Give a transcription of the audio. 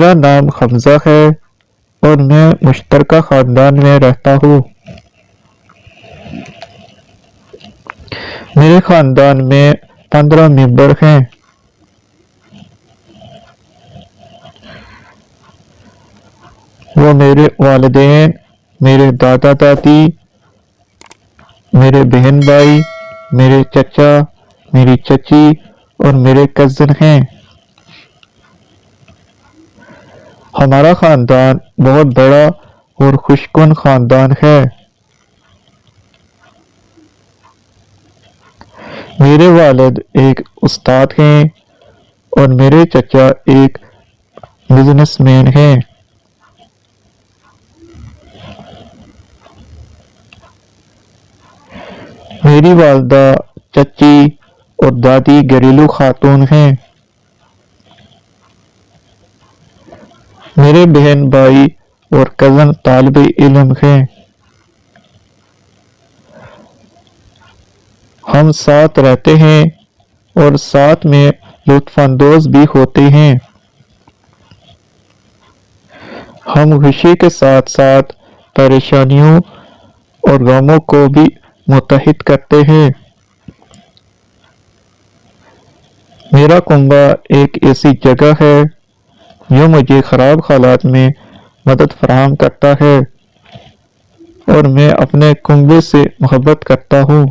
میرا نام حمزہ ہے اور میں مشترکہ خاندان میں رہتا ہوں۔ میرے خاندان میں 15 ممبر ہیں۔ وہ میرے والدین، میرے دادا دادی، میرے بہن بھائی، میرے چچا، میری چچی اور میرے کزن ہیں۔ ہمارا خاندان بہت بڑا اور خوشگوار خاندان ہے۔ میرے والد ایک استاد ہیں اور میرے چچا ایک بزنس مین ہیں۔ میری والدہ، چچی اور دادی گھریلو خاتون ہیں۔ میرے بہن بھائی اور کزن طالب علم ہیں۔ ہم ساتھ رہتے ہیں اور ساتھ میں لطف اندوز بھی ہوتے ہیں۔ ہم خوشی کے ساتھ ساتھ پریشانیوں اور غموں کو بھی متحد کرتے ہیں۔ میرا کنبہ ایک ایسی جگہ ہے جو مجھے خراب حالات میں مدد فراہم کرتا ہے اور میں اپنے کنبے سے محبت کرتا ہوں۔